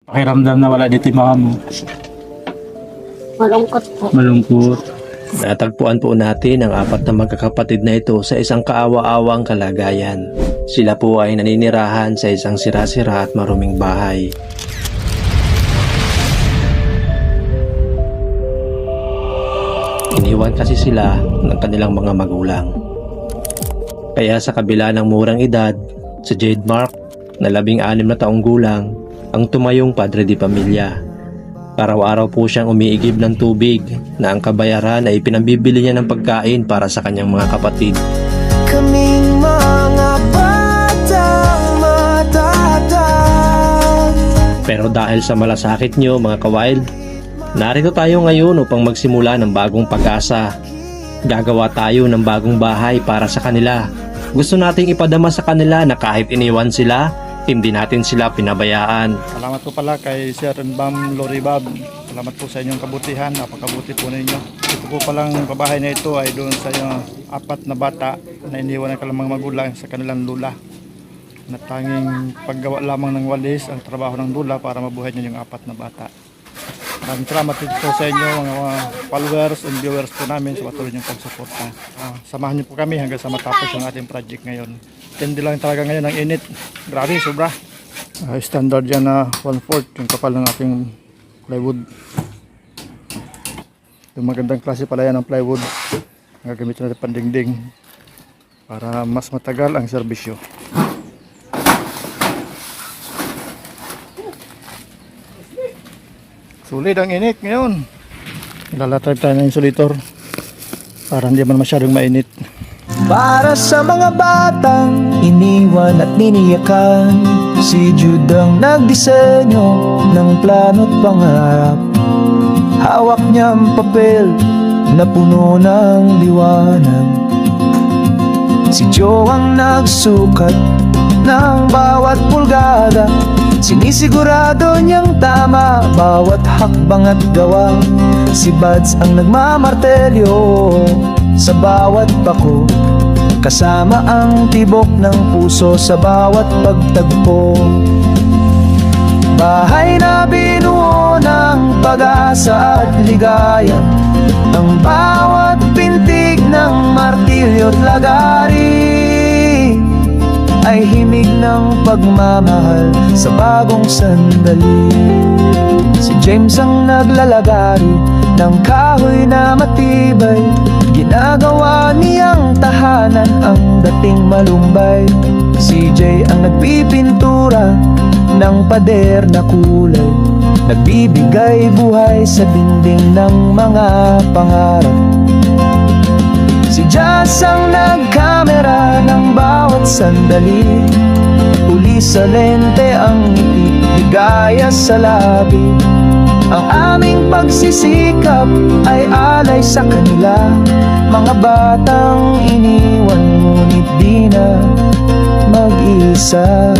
Pakiramdam na wala dito yung mama mo. Malungkot po. Malungkot. Natagpuan po natin ang apat na magkakapatid na ito sa isang kaawa-awang kalagayan. Sila po ay naninirahan sa isang sira-sira at maruming bahay. Iniwan kasi sila ng kanilang mga magulang. Kaya sa kabila ng murang edad, si Jade Mark na 16 na taong gulang ang tumayong padre di pamilya. Araw-araw po siyang umiigib ng tubig na ang kabayaran ay pinambibili niya ng pagkain para sa kanyang mga kapatid. Kaming mga batang matatag. Pero dahil sa malasakit niyo mga kawild, narito tayo ngayon upang magsimula ng bagong pag-asa. Gagawa tayo ng bagong bahay para sa kanila. Gusto nating ipadama sa kanila na kahit iniwan sila, hindi natin sila pinabayaan. Salamat po pala kay Sir Bam Loribab. Salamat po sa inyong kabutihan. Napakabuti po ninyo. Ito po palang pabahay na ito ay doon sa inyong 4 na bata na iniwan ng kalamang magulang sa kanilang lula. Na tanging paggawa lamang ng walis ang trabaho ng lula para mabuhay niyo yung 4 na bata. Maraming salamat po sa inyo mga followers and viewers po namin sa patuloy niyong pagsuporta. Samahan niyo po kami hanggang sa matapos ang ating project ngayon. Tindi lang talaga ngayon ang init. Grabe, sobra. Standard yan na 1/4 yung kapal ng ating plywood. Yung magandang klase pala yan ng plywood. Ang gagamitin natin pandingding para mas matagal ang serbisyo. Sulit ang init ngayon. Ilalatag tayo ng insulator para hindi man masyadong mainit. Para sa mga batang iniwan at niniyakan, si Jude ang nagdisenyo ng plano't pangarap. Hawak niyang papel na puno ng liwanag. Si Joe ang nagsukat ng bawat pulgada. Sinisigurado niyang tama bawat hakbang at gawa. Si Buds ang nagmamartelyo sa bawat pako, kasama ang tibok ng puso sa bawat pagtagpo. Bahay na binuo ng pag-asa at ligaya, ang bawat pintig ng martilyo't lagari ay himig ng pagmamahal sa bagong sandali. Si James ang naglalagari ng kahoy na matibay, ginagawa niyang tahanan ang dating malumbay. Si Jay ang nagpipintura ng pader na kulay, nagbibigay buhay sa dingding ng mga pangarap. Si Jazz ang nagkamera ng bawat sandali, uli sa lente ang ngiti, ligaya sa labi. Ang aming pagsisikap ay alay sa kanila, mga batang iniwan ngunit di na mag-isa.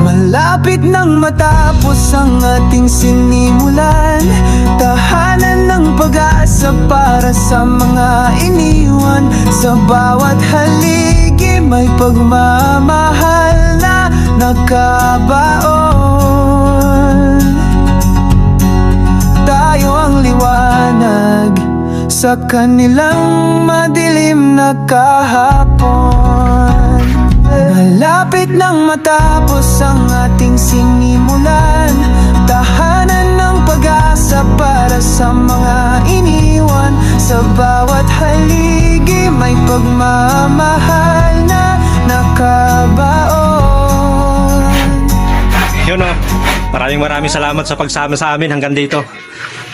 Malapit nang matapos ang ating sinimulan, tahanan ng pag-asa para sa mga iniwan. Sa bawat haligi may pagmamahal na nakabaon. Tayo ang liwanag sa kanilang madilim na kahapon. Malapit nang matapos ang ating sinimulan, tahanan ng pag-asa para sa mga iniwan. Sa bawat haligi may pagmamahal na nakabaon. Yun o, maraming salamat sa pagsama sa amin hanggang dito.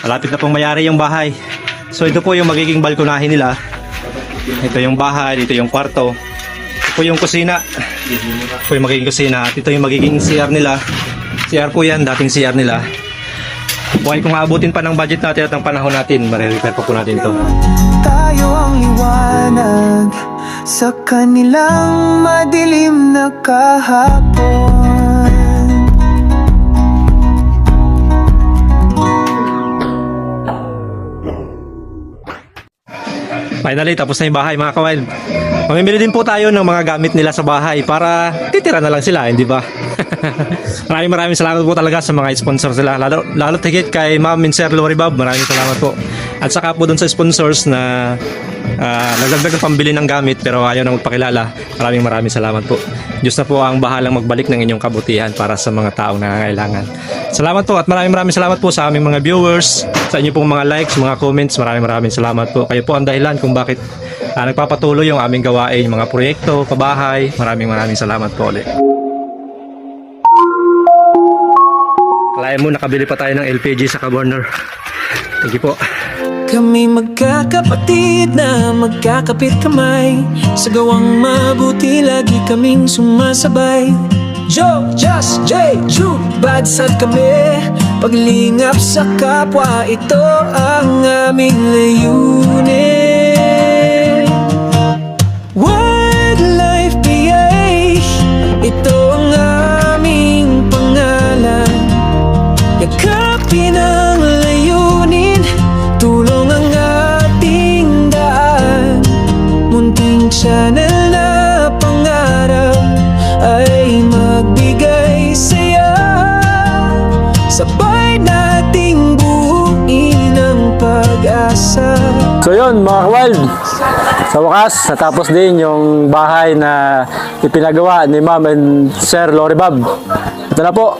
Malapit na pong mayari yung bahay. So ito po yung magiging balkonahin nila. Ito yung bahay, dito yung kwarto. Ito po yung kusina. Ito po yung magiging kusina. At ito yung magiging CR nila. CR po yan, dating CR nila. Buhay kung aabutin pa ng budget natin at ng panahon natin, marirepair po natin ito. Tayo ang liwanag sa kanilang madilim na kahapon. Finally, tapos na yung bahay mga kawild. Mamimili din po tayo ng mga gamit nila sa bahay para titira na lang sila, hindi ba? Maraming salamat po talaga sa mga sponsor sila. Lalo tigit kay Ma'am and Sir Lori Bob. Maraming salamat po. At saka po dun sa sponsors na nagdagdag ng pambili ng gamit pero ayaw na magpakilala. Maraming salamat po. Diyos na po ang bahalang magbalik ng inyong kabutihan para sa mga taong nangangailangan. Salamat po at maraming salamat po sa aming mga viewers, sa inyo pong mga likes, mga comments. Maraming salamat po. Kayo po ang dahilan kung bakit nagpapatuloy yung aming gawain, mga proyekto, pabahay. Maraming salamat po ulit. Kalayan mo, nakabili pa tayo ng LPG sa Kabornor. Thank you po. Kami magkakapatid na magkakapit kamay, sa gawang mabuti lagi kaming sumasabay. Joe, Just, Jay, Jude, badsat kami, paglingap sa kapwa, ito ang aming layunin. Wildlife PA, ito ang aming pangalan. Yakapin ang layunin, tulong ang ating daan. Munting channel na pangarap ay magbigay saya, sabay nating buuin ang pag-asa. So yun mga kawild, sa wakas natapos din yung bahay na ipinagawa ni Ma'am and Sir Lori Bob. Ito na po.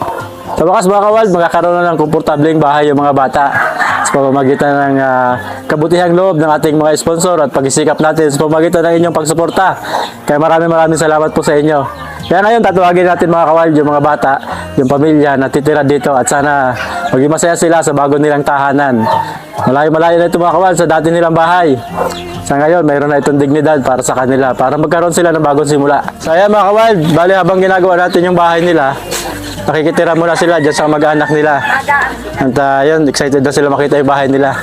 Sa wakas mga kawild, magkakaroon na ng komportableng bahay yung mga bata sa pamamagitan ng kabutihang loob ng ating mga sponsor at pag-isikap natin sa pamamagitan ng inyong pagsuporta. Kaya maraming salamat po sa inyo. Kaya ngayon tatuwagin natin mga kawild yung mga bata, yung pamilya na titira dito at sana maging masaya sila sa bago nilang tahanan. Malayo na ito mga kawild sa dati nilang bahay. Sa ngayon, mayroon na itong dignidad para sa kanila, para magkaroon sila ng bagong simula. So ayan mga kawild, bali habang ginagawa natin yung bahay nila, nakikitira muna sila dyan sa mag-anak nila. At yun, excited na sila makita yung bahay nila.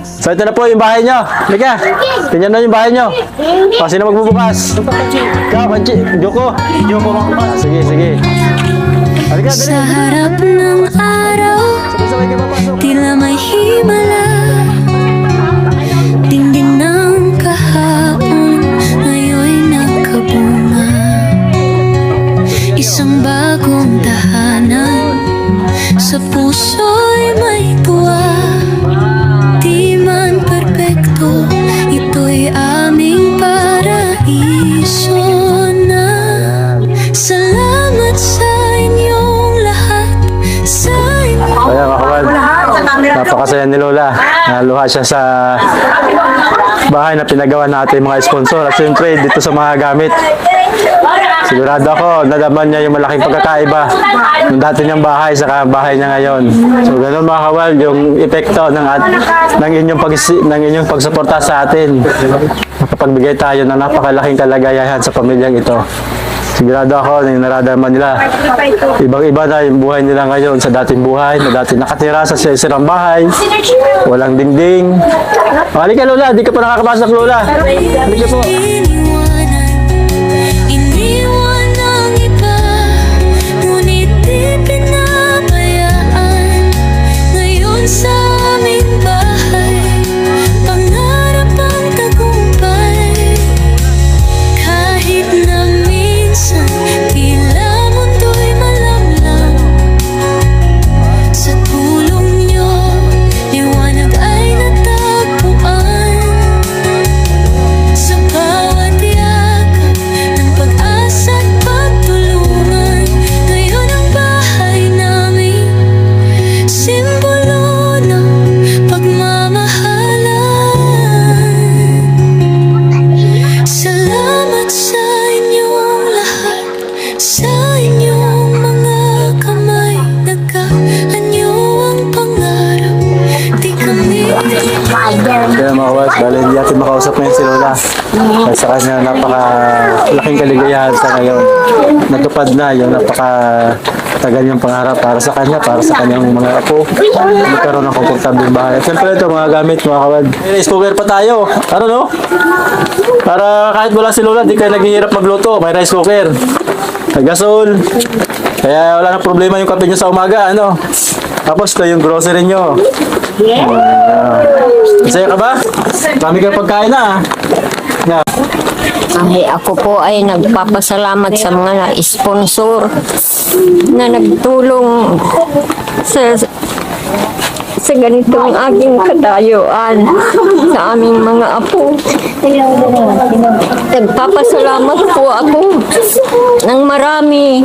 So ito na po yung bahay nyo. Halika, tingnan na yung bahay nyo. O, sino magbubukas? Ikaw, Kanchi, Joko. Joko magbubukas. Sige. Halika, dali. Sa harap ng araw, Sabay-sabay kayo papasok. tila may himala. Dingding ng kahapon, ngayon'y nakabunga. Isang bagong tahanan, sa puso'y may tuwa. Di man perpekto, ito'y aming paraiso na. Salamat sa inyong lahat, sa inyong Ayan mga kawan, napakasaya ni Lola. Naluha siya sa bahay na pinagawa natin mga sponsor. At siyempre dito sa mga gamit, sigurado ako nadaman niya yung malaking pagkakaiba ng dati niyang bahay sa bahay niya ngayon. So ganun mga kawal yung epekto ng inyong pagsuporta sa atin. Nakapagbigay tayo ng napakalaking kalagayahan sa pamilyang ito. Sigurado ako na naradama nila. Ibang-iba na yung buhay nila ngayon sa dating buhay, na dati nakatira sa sirang bahay, walang dingding. Halika Lola, di ka pa nakakapasok Lola. Halika po. Iniwan ng iba, ngunit di pinabayaan. Ngayon sa aming bahay, pangarap ang tagumpay. Kahit na minsan tila mundo'y malamlam, sa tulong niyo, liwanag ay natagpuan. Sa bawat yakap ng pag-asa at pagtulungan, ngayon ang bahay namin, simbolo ng pagmamahalan. Salamat sa inyong lahat, sa inyong mga kamay, nagkaanyo ang pangarap, di kami Kaya mga kawas, bali hindi natin makausap ngayon si Lola. Dahil sa kanya napakalaking kaligayahan sa ngayon. Natupad na yung napakatagal niyang pangarap para sa kanya, para sa kanyang mga apo. Magkaroon ng komportableng bahay. At siyempre ito, mga gamit, mga kawad. Rice cooker pa tayo. Ano no? Para kahit wala si Lola, di kayo naghihirap magluto. May rice cooker. May gasol. Kaya wala na problema yung kape niyo sa umaga, ano? Tapos ito yung grocery nyo. Masaya ka ba? Dami kang pagkain na. Yeah. Ay, ako po ay nagpapasalamat sa mga sponsor na nagtulong sa ganitong aking katayuan sa aming mga apo. Nagpapasalamat po ako ng marami.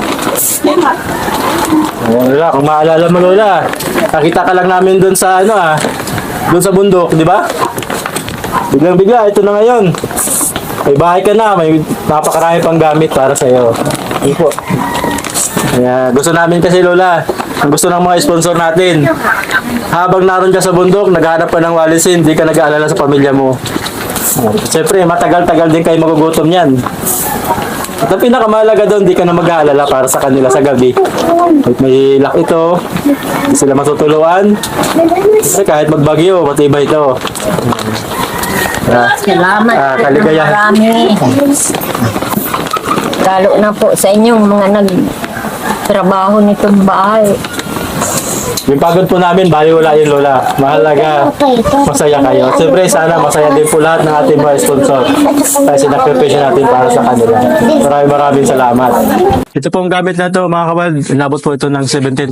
Ayan, Lola, kung maalala mo, Lola, nakita ka lang namin doon sa doon sa bundok, di ba? Biglang-bigla, ito na ngayon. May bahay ka na, may napakarami pang gamit para sa iyo. Ayun po. Ayan, gusto namin kasi, Lola, ang gusto ng mga sponsor natin, habang naroon ka sa bundok, naghahanap ka ng walisin, hindi ka nag-aalala sa pamilya mo. Siyempre, matagal-tagal din kayo magugutom yan. At ang pinakamahalaga doon, di ka na mag-aalala para sa kanila sa gabi. Kahit may lock ito, hindi sila matutuluan. Kasi kahit magbagyo, matibay ito. Salamat po ng kaligayahan. marami. Lalo na po sa inyong mga nagtrabaho nitong bahay. Yung pagod po namin, baliwala yun, Lola. Mahalaga, masaya kayo. Siyempre, sana masaya din po lahat ng ating mga sponsor. Kasi sinakripisyo natin para sa kanila. Maraming salamat. Ito pong gamit na ito, mga kawal, inabot po ito ng 17,000.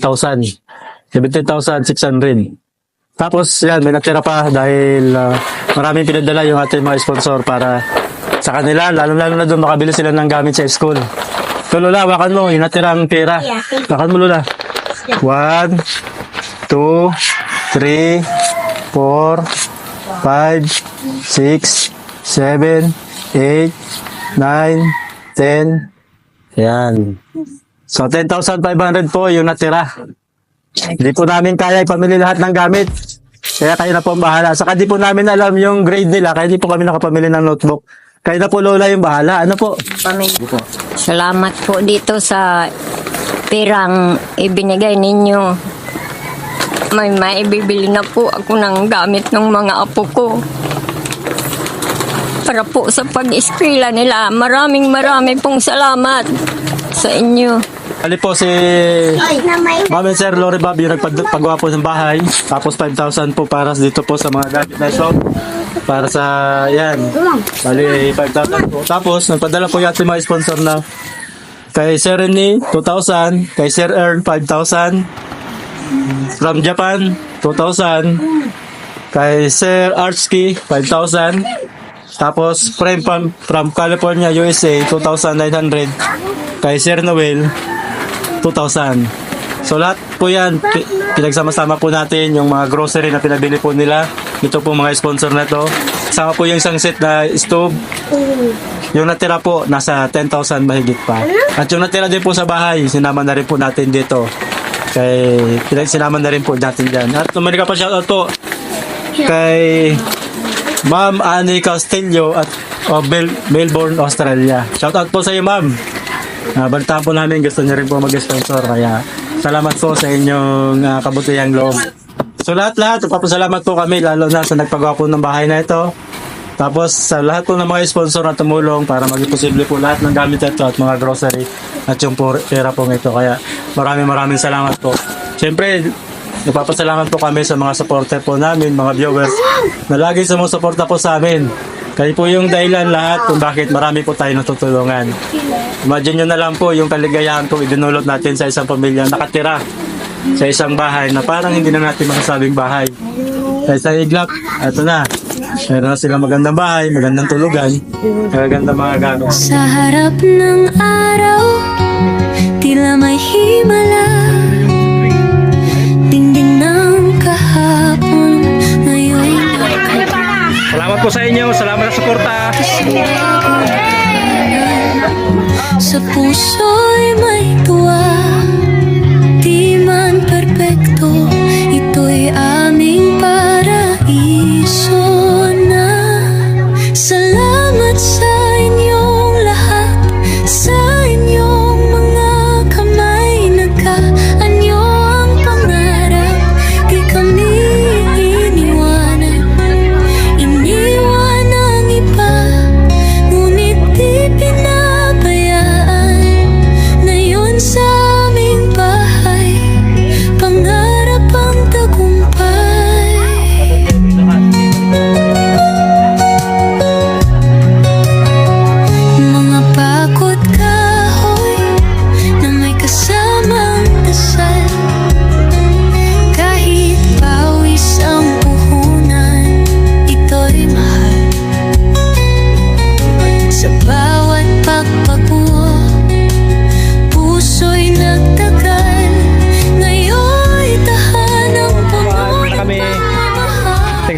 17,600. Tapos, yan, may natira pa dahil maraming pinadala yung ating mga sponsor para sa kanila, lalo-lalo na doon makabili sila ng gamit sa school. So, Lola, wakan mo, yung natirang pera. Wakan mo, Lola. 1, 2, 3, 4, 5, 6, 7, 8, 9, 10. Yan. So, 10,500 po yung natira. Hindi po namin kaya ipamili lahat ng gamit. Kaya kayo na po ang bahala. Saka di po namin alam yung grade nila. Kaya di po kami nakapamili ng notebook. Kayo na po, Lola, yung bahala. Ano po? Salamat po dito sa perang ibinigay ninyo. May maibibili na po ako ng gamit ng mga apo ko. Para po sa pag-eskwela nila. Maraming pong salamat sa inyo. Ali po si Ma'am and Sir Lori Bob yung nagpagawa po ng bahay. Tapos 5,000 po para dito po sa mga gamit na shop. Para sa, yan. Bali, 5,000 po. Tapos, nagpadala po yung ating mga sponsor na kay Sir Rene, 2,000. Kay Sir Earn, 5,000. From Japan, 2,000. Kay Sir Artsky, 5,000. Tapos, from California, USA, 2,900. Kay Sir Noel, 2,000. So, lahat po yan, pinagsama-sama po natin yung mga grocery na pinabili po nila. Ito po mga sponsor na to. Sama po yung isang set na stove. Yung natira po, nasa 10,000 mahigit pa. At yung natira din po sa bahay, sinama na rin po natin dito. Sinama na rin po natin dyan. At tumali ka pa shoutout po kay Ma'am Annie Castillo at Melbourne, Australia. Shoutout po sa iyo, Ma'am. Balitaan po namin, gusto niya rin po mag-sponsor. Kaya salamat po sa inyong kabutihang loob. So lahat-lahat, papasalamat po kami lalo na sa nagpagawa po ng bahay na ito. Tapos sa lahat po ng mga sponsor na tumulong para maging posible po lahat ng gamit ito at mga grocery at yung pera po ito. Kaya maraming salamat po. Siyempre, nagpapasalamat po kami sa mga supporter po namin, mga viewers na lagi sumusuporta po sa amin. Kayo po yung dahilan lahat kung bakit marami po tayo natutulungan. Imagine nyo na lang po yung kaligayahan po idinulot natin sa isang pamilya nakatira sa isang bahay na parang hindi na natin masasabing bahay. Sa isang iglap, ito na. Meron na silang magandang bahay, magandang tulugan, magandang mga gamit. Sa harap ng araw, tila may himala. Dingding ng kahapon, ngayon Salamat po sa inyo. Salamat sa suporta. sa puso'y may tuwa. Di man perpekto, ito'y aming paraiso na. Salamat sa inyong lahat, sa inyong mga kamay. Nagkaanyo ang pangarap, di kami iniwanan. Iniwan ang iba, ngunit di pinabayaan. Na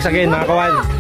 Thanks again mga kawan.